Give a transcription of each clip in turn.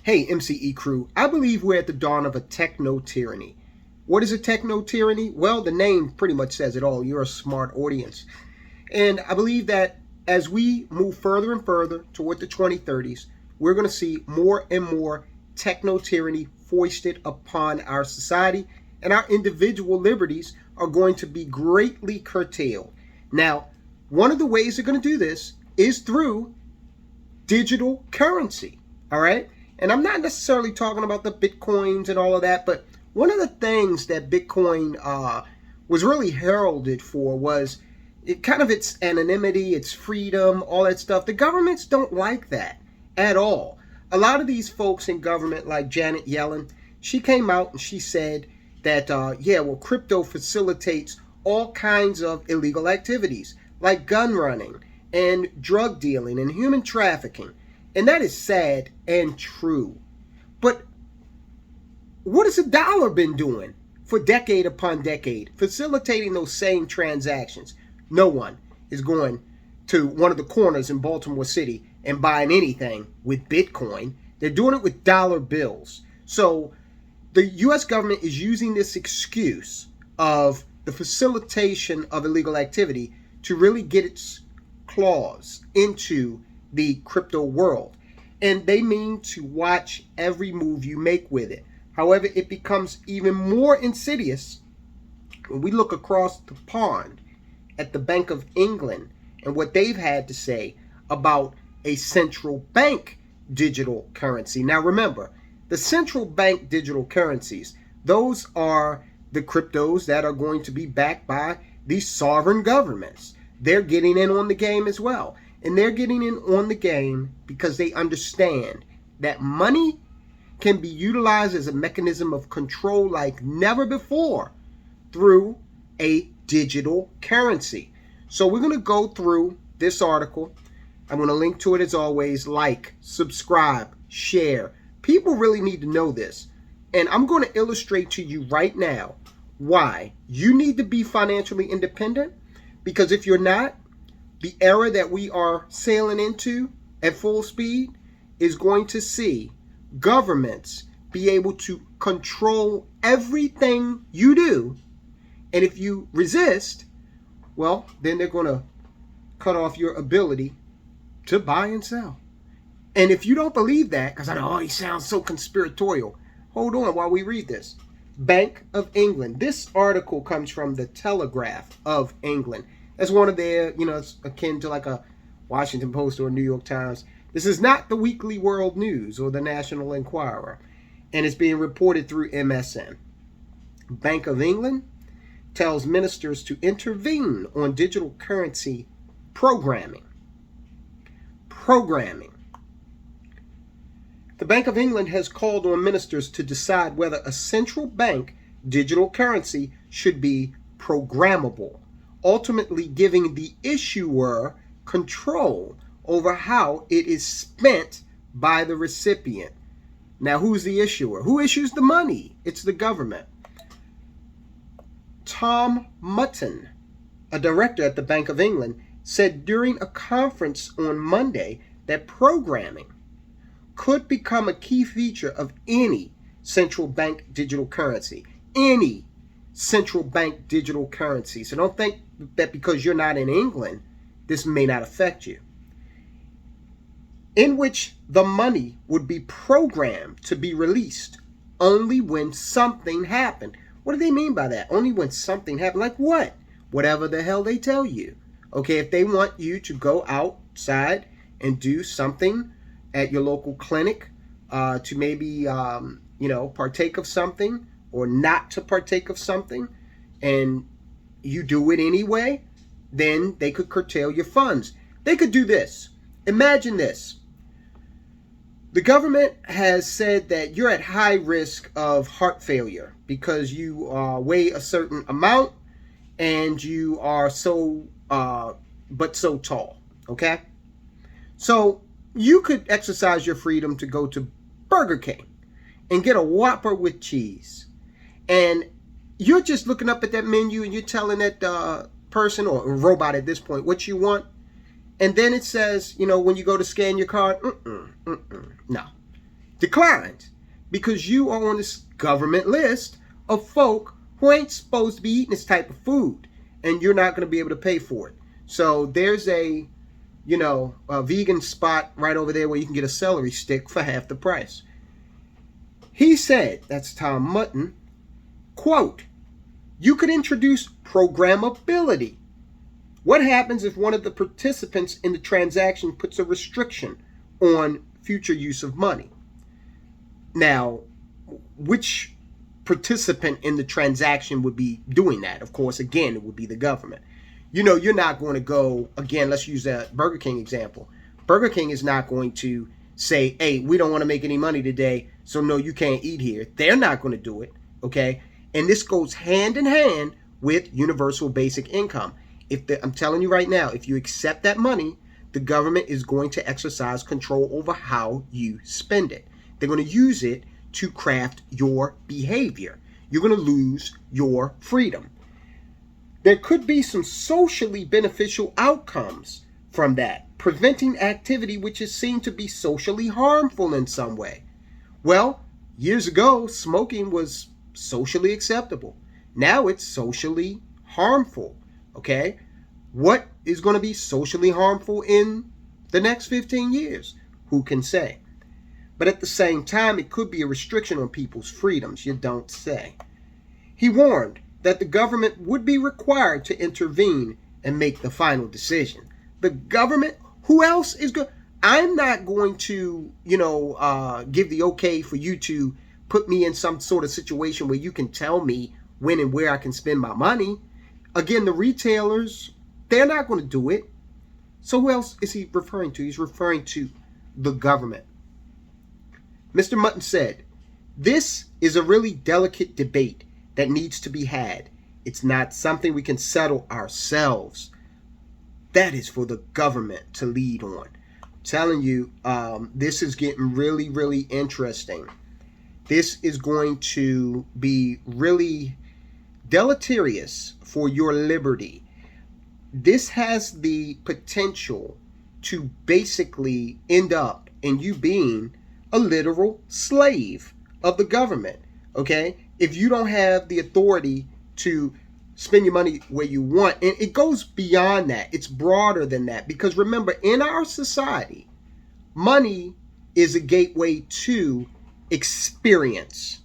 Hey, MCE crew, I believe we're at the dawn of a techno-tyranny. What is a techno-tyranny? Well, the name pretty much says it all. You're a smart audience. And I believe that as we move further and further toward the 2030s, we're going to see more and more techno-tyranny foisted upon our society, and our individual liberties are going to be greatly curtailed. Now, one of the ways they're going to do this is through digital currency, all right? And I'm not necessarily talking about the Bitcoins and all of that, but one of the things that Bitcoin was really heralded for was its anonymity, its freedom, all that stuff. The governments don't like that at all. A lot of these folks in government, like Janet Yellen, she came out and she said that, crypto facilitates all kinds of illegal activities, like gun running and drug dealing and human trafficking. And that is sad and true. But what has the dollar been doing for decade upon decade, facilitating those same transactions? No one is going to one of the corners in Baltimore City and buying anything with Bitcoin. They're doing it with dollar bills. So the U.S. government is using this excuse of the facilitation of illegal activity to really get its claws into the crypto world. And they mean to watch every move you make with it. However, it becomes even more insidious when we look across the pond at the Bank of England and what they've had to say about a central bank digital currency. Now remember, the central bank digital currencies, those are the cryptos that are going to be backed by these sovereign governments. They're getting in on the game as well. And they're getting in on the game because they understand that money can be utilized as a mechanism of control like never before through a digital currency. So we're going to go through this article. I'm going to link to it as always. Like, subscribe, share. People really need to know this. And I'm going to illustrate to you right now why you need to be financially independent. Because if you're not, the era that we are sailing into at full speed is going to see governments be able to control everything you do. And if you resist, well, then they're going to cut off your ability to buy and sell. And if you don't believe that, because I know, he sounds so conspiratorial, hold on while we read this. Bank of England. This article comes from the Telegraph of England. That's one of their, it's akin to like a Washington Post or New York Times. This is not the Weekly World News or the National Enquirer, and it's being reported through MSN. Bank of England tells ministers to intervene on digital currency programming. The Bank of England has called on ministers to decide whether a central bank digital currency should be programmable, ultimately giving the issuer control over how it is spent by the recipient. Now, who's the issuer? Who issues the money? It's the government. Tom Mutton, a director at the Bank of England, said during a conference on Monday that programming could become a key feature of any central bank digital currency. Any central bank digital currency. So don't think that because you're not in England, this may not affect you. In which the money would be programmed to be released only when something happened. What do they mean by that? Only when something happened. Like what? Whatever the hell they tell you. Okay, if they want you to go outside and do something at your local clinic to maybe, partake of something or not to partake of something, and you do it anyway, then they could curtail your funds. They could do this. Imagine this. The government has said that you're at high risk of heart failure because you weigh a certain amount and you are so tall, okay? So you could exercise your freedom to go to Burger King and get a Whopper with cheese. And you're just looking up at that menu and you're telling that person or robot at this point what you want. And then it says, when you go to scan your card, no. declines because you are on this government list of folk who ain't supposed to be eating this type of food, and you're not going to be able to pay for it. So there's a vegan spot right over there where you can get a celery stick for half the price. He said, that's Tom Mutton, quote, you could introduce programmability. What happens if one of the participants in the transaction puts a restriction on future use of money? Now, which participant in the transaction would be doing that? Of course, again, it would be the government. You're not going to go, again, let's use that Burger King example. Burger King is not going to say, hey, we don't want to make any money today, so no, you can't eat here. They're not going to do it, okay? And this goes hand in hand with universal basic income. I'm telling you right now, if you accept that money, the government is going to exercise control over how you spend it. They're going to use it to craft your behavior. You're going to lose your freedom. There could be some socially beneficial outcomes from that, preventing activity which is seen to be socially harmful in some way. Well, years ago, smoking was socially acceptable. Now it's socially harmful, okay? What is going to be socially harmful in the next 15 years? Who can say? But at the same time, it could be a restriction on people's freedoms. You don't say. He warned that the government would be required to intervene and make the final decision. The government? Who else is going? I'm not going to, give the okay for you to put me in some sort of situation where you can tell me when and where I can spend my money. Again, the retailers, they're not going to do it. So who else is he referring to? He's referring to the government. Mr. Mutton said, this is a really delicate debate that needs to be had. It's not something we can settle ourselves. That is for the government to lead on. I'm telling you, this is getting really, really interesting. This is going to be really deleterious for your liberty. This has the potential to basically end up in you being a literal slave of the government, okay? If you don't have the authority to spend your money where you want, and it goes beyond that. It's broader than that, because remember, in our society, money is a gateway to experience,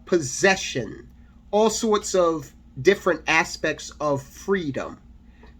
possession, all sorts of different aspects of freedom.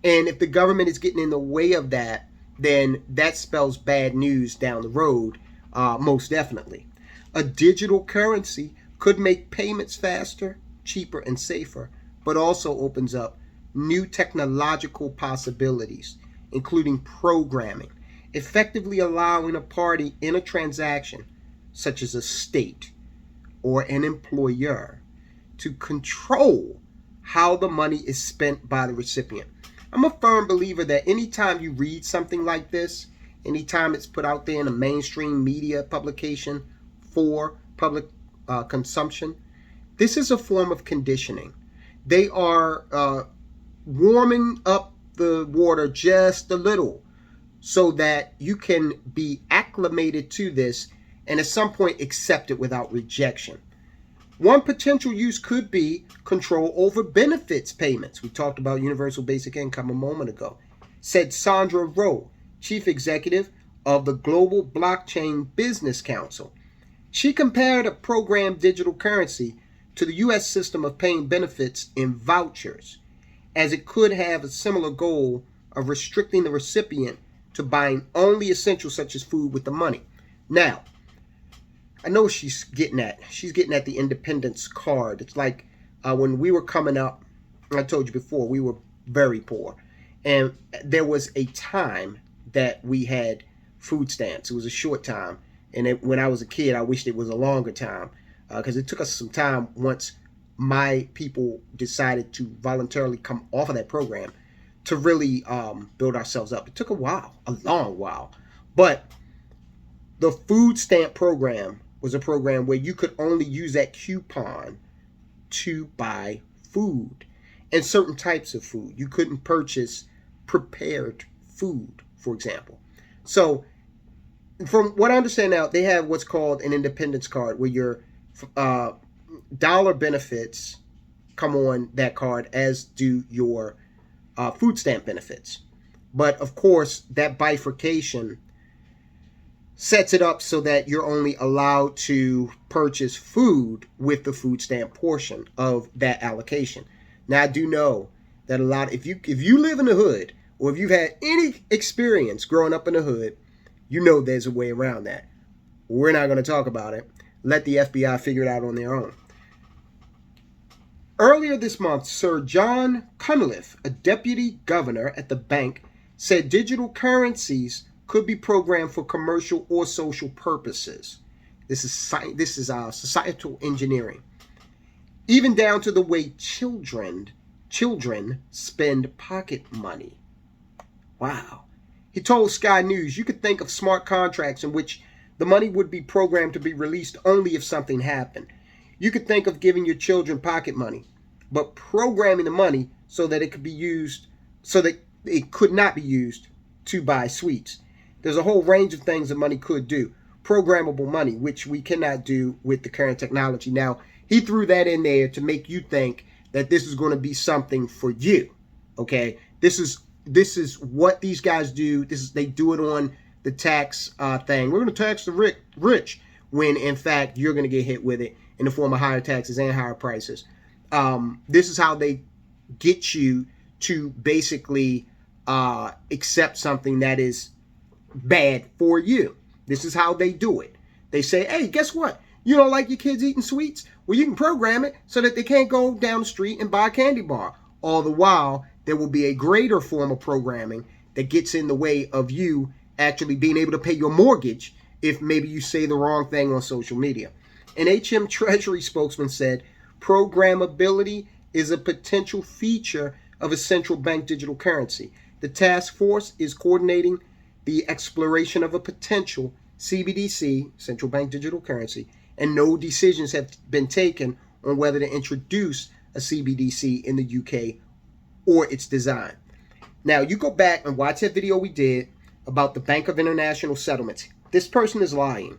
And if the government is getting in the way of that, then that spells bad news down the road, most definitely. A digital currency could make payments faster, cheaper, and safer, but also opens up new technological possibilities, including programming, effectively allowing a party in a transaction, such as a state or an employer, to control how the money is spent by the recipient. I'm a firm believer that anytime you read something like this, anytime it's put out there in a mainstream media publication for public consumption, this is a form of conditioning. They are warming up the water just a little so that you can be acclimated to this and at some point accept it without rejection. One potential use could be control over benefits payments. We talked about universal basic income a moment ago, said Sandra Rowe, chief executive of the Global Blockchain Business Council. She compared a programmed digital currency to the U.S. system of paying benefits in vouchers, as it could have a similar goal of restricting the recipient to buying only essentials such as food with the money. Now, I know she's getting at the independence card. It's like when we were coming up, I told you before, we were very poor. And there was a time that we had food stamps. It was a short time. And when I was a kid, I wished it was a longer time, because it took us some time once my people decided to voluntarily come off of that program to really build ourselves up. It took a while, a long while. But the food stamp program was a program where you could only use that coupon to buy food and certain types of food. You couldn't purchase prepared food, for example. So from what I understand now, they have what's called an independence card where your uh, dollar benefits come on that card, as do your food stamp benefits. But of course, that bifurcation sets it up so that you're only allowed to purchase food with the food stamp portion of that allocation. Now, I do know that a lot, if you live in the hood, or if you've had any experience growing up in the hood, you know there's a way around that. We're not going to talk about it. Let the FBI figure it out on their own. Earlier this month, Sir John Cunliffe, a deputy governor at the bank, said digital currencies could be programmed for commercial or social purposes. This is societal engineering, even down to the way children spend pocket money. Wow. He told Sky News, you could think of smart contracts in which the money would be programmed to be released only if something happened. You could think of giving your children pocket money, but programming the money so that it could be used, so that it could not be used to buy sweets. There's a whole range of things that money could do. Programmable money, which we cannot do with the current technology. Now, he threw that in there to make you think that this is going to be something for you. Okay, this is what these guys do. They do it on the tax thing. We're going to tax the rich, when in fact you're going to get hit with it in the form of higher taxes and higher prices. This is how they get you to basically accept something that is bad for you. This is how they do it. They say, hey, guess what? You don't like your kids eating sweets? Well, you can program it so that they can't go down the street and buy a candy bar. All the while, there will be a greater form of programming that gets in the way of you actually being able to pay your mortgage if maybe you say the wrong thing on social media. An HM Treasury spokesman said, programmability is a potential feature of a central bank digital currency. The task force is coordinating the exploration of a potential CBDC, central bank digital currency, and no decisions have been taken on whether to introduce a CBDC in the UK or its design. Now, you go back and watch that video we did about the Bank of International Settlements. This person is lying.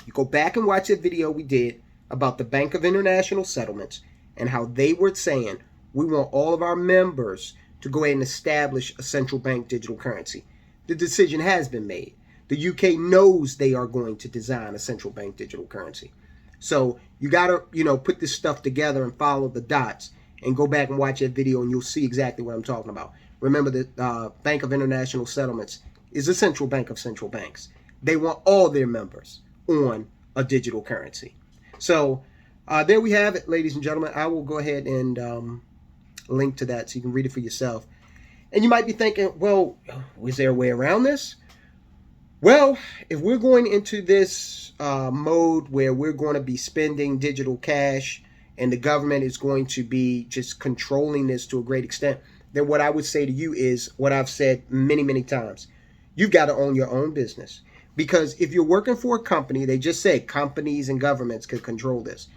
You go back and watch that video we did about the Bank of International Settlements and how they were saying, we want all of our members to go ahead and establish a central bank digital currency. The decision has been made. The UK knows they are going to design a central bank digital currency. So you got to, put this stuff together and follow the dots and go back and watch that video and you'll see exactly what I'm talking about. Remember that Bank of International Settlements is a central bank of central banks. They want all their members on a digital currency. So there we have it, ladies and gentlemen. I will go ahead and link to that so you can read it for yourself. And you might be thinking, well, is there a way around this? Well, if we're going into this mode where we're going to be spending digital cash and the government is going to be just controlling this to a great extent, then what I would say to you is what I've said many, many times. You've got to own your own business. Because if you're working for a company, they just say companies and governments could control this.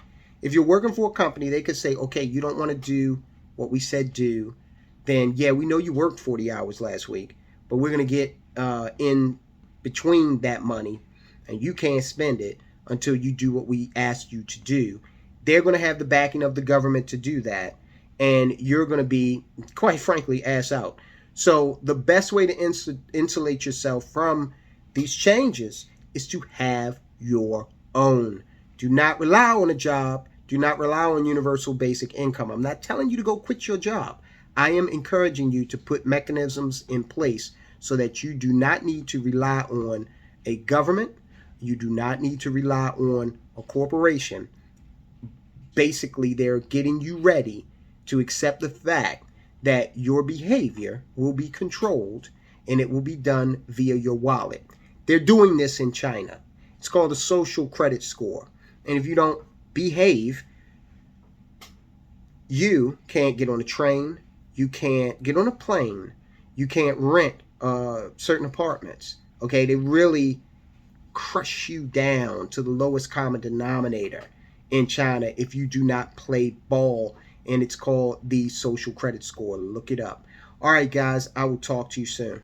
If you're working for a company, they could say, okay, you don't want to do what we said do. Then, yeah, we know you worked 40 hours last week, but we're going to get in between that money, and you can't spend it until you do what we asked you to do. They're going to have the backing of the government to do that, and you're going to be, quite frankly, ass out. So the best way to insulate yourself from these changes is to have your own. Do not rely on a job. Do not rely on universal basic income. I'm not telling you to go quit your job. I am encouraging you to put mechanisms in place so that you do not need to rely on a government. You do not need to rely on a corporation. Basically, they're getting you ready to accept the fact that your behavior will be controlled and it will be done via your wallet. They're doing this in China. It's called a social credit score. And if you don't behave, you can't get on a train. You can't get on a plane. You can't rent certain apartments. Okay, they really crush you down to the lowest common denominator in China if you do not play ball. And it's called the social credit score. Look it up. All right, guys, I will talk to you soon.